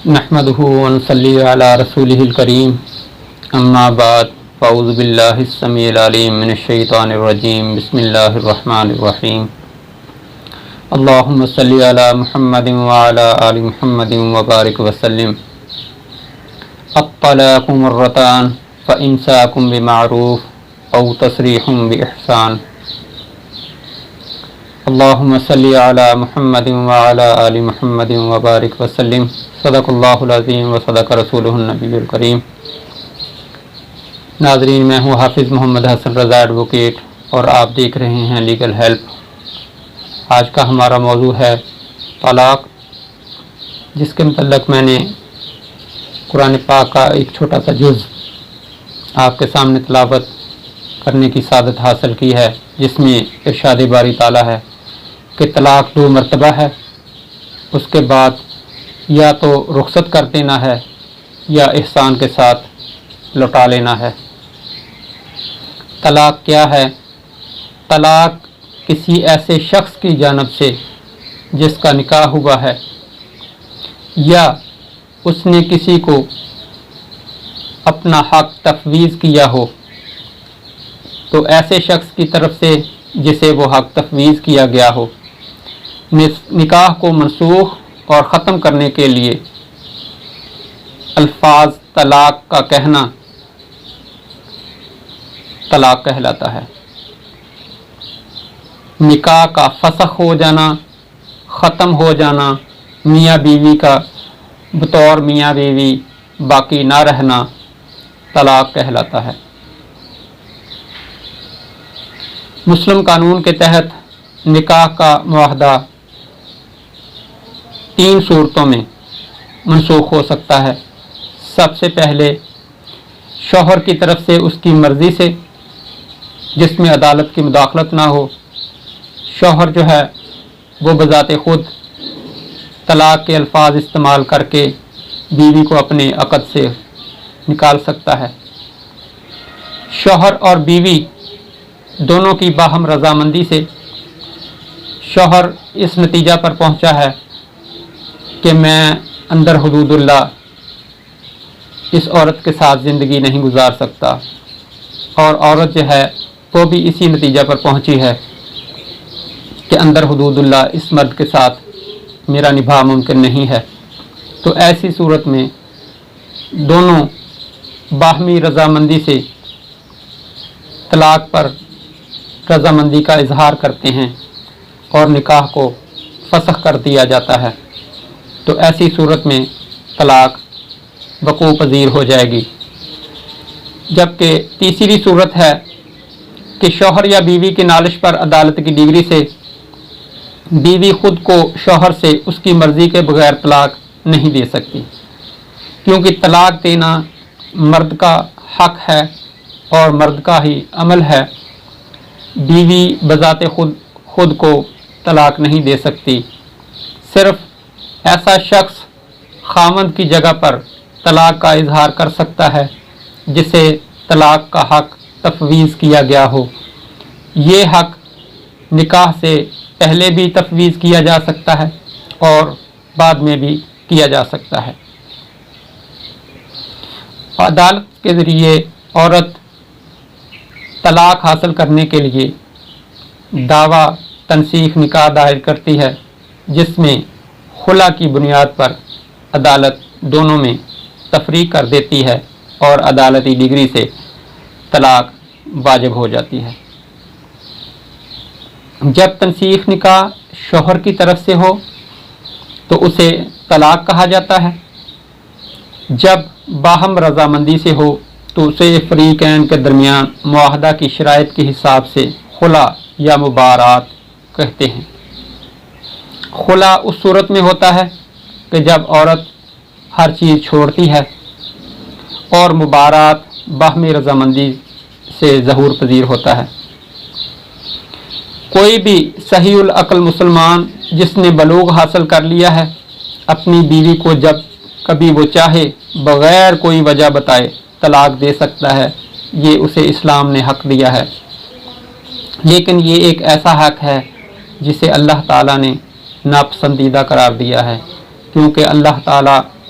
نحمده ونصلي على رسوله الكريم اما بعد فاعوذ بالله السميع العليم من الشيطان الرجيم بسم الله الرحمن الرحيم اللهم صل على محمد وعلى آل محمد وبارك وسلم الطلاق مرتان فإمساك بمعروف أو تسريح بإحسان اللهم صل على محمد وعلى آل محمد وبارك وسلم صدق اللہ العظیم و صدق رسولہ النبی الکریم۔ ناظرین، میں ہوں حافظ محمد حسن رضا ایڈوکیٹ اور آپ دیکھ رہے ہیں لیگل ہیلپ۔ آج کا ہمارا موضوع ہے طلاق، جس کے متعلق میں نے قرآن پاک کا ایک چھوٹا سا جز آپ کے سامنے تلاوت کرنے کی سعادت حاصل کی ہے، جس میں ارشاد باری تعالیٰ ہے کہ طلاق 2 مرتبہ ہے، اس کے بعد یا تو رخصت کر دینا ہے یا احسان کے ساتھ لوٹا لینا ہے۔ طلاق کیا ہے؟ طلاق کسی ایسے شخص کی جانب سے جس کا نکاح ہوا ہے یا اس نے کسی کو اپنا حق تفویض کیا ہو، تو ایسے شخص کی طرف سے جسے وہ حق تفویض کیا گیا ہو، نکاح کو منسوخ اور ختم کرنے کے لیے الفاظ طلاق کا کہنا طلاق کہلاتا ہے۔ نکاح کا فسخ ہو جانا، ختم ہو جانا، میاں بیوی کا بطور میاں بیوی باقی نہ رہنا طلاق کہلاتا ہے۔ مسلم قانون کے تحت نکاح کا معاہدہ 3 صورتوں میں منسوخ ہو سکتا ہے۔ سب سے پہلے شوہر کی طرف سے اس کی مرضی سے، جس میں عدالت کی مداخلت نہ ہو۔ شوہر جو ہے وہ بذات خود طلاق کے الفاظ استعمال کر کے بیوی کو اپنے عقد سے نکال سکتا ہے۔ شوہر اور بیوی دونوں کی باہم رضامندی سے شوہر اس نتیجہ پر پہنچا ہے کہ میں اندر حدود اللہ اس عورت کے ساتھ زندگی نہیں گزار سکتا، اور عورت جو ہے وہ بھی اسی نتیجہ پر پہنچی ہے کہ اندر حدود اللہ اس مرد کے ساتھ میرا نبھا ممکن نہیں ہے۔ تو ایسی صورت میں دونوں باہمی رضامندی سے طلاق پر رضامندی کا اظہار کرتے ہیں اور نکاح کو فسخ کر دیا جاتا ہے۔ تو ایسی صورت میں طلاق وقوع پذیر ہو جائے گی۔ جبکہ تیسری صورت ہے کہ شوہر یا بیوی کی نالش پر عدالت کی ڈگری سے بیوی خود کو شوہر سے اس کی مرضی کے بغیر طلاق نہیں دے سکتی، کیونکہ طلاق دینا مرد کا حق ہے اور مرد کا ہی عمل ہے۔ بیوی بذات خود کو طلاق نہیں دے سکتی۔ صرف ایسا شخص خاوند کی جگہ پر طلاق کا اظہار کر سکتا ہے جسے طلاق کا حق تفویض کیا گیا ہو۔ یہ حق نکاح سے پہلے بھی تفویض کیا جا سکتا ہے اور بعد میں بھی کیا جا سکتا ہے۔ عدالت کے ذریعے عورت طلاق حاصل کرنے کے لیے دعویٰ تنسیخ نکاح دائر کرتی ہے، جس میں خلا کی بنیاد پر عدالت دونوں میں تفریق کر دیتی ہے اور عدالتی ڈگری سے طلاق واجب ہو جاتی ہے۔ جب تنسیخ نکاح شوہر کی طرف سے ہو تو اسے طلاق کہا جاتا ہے۔ جب باہم رضامندی سے ہو تو اسے فریقین کے درمیان معاہدہ کی شرائط کے حساب سے خلا یا مبارات کہتے ہیں۔ خلا اس صورت میں ہوتا ہے کہ جب عورت ہر چیز چھوڑتی ہے، اور مبارات باہمی رضامندی سے ظہور پذیر ہوتا ہے۔ کوئی بھی صحیح العقل مسلمان جس نے بلوغ حاصل کر لیا ہے، اپنی بیوی کو جب کبھی وہ چاہے بغیر کوئی وجہ بتائے طلاق دے سکتا ہے۔ یہ اسے اسلام نے حق دیا ہے، لیکن یہ ایک ایسا حق ہے جسے اللہ تعالیٰ نے ناپسندیدہ قرار دیا ہے، کیونکہ اللہ تعالیٰ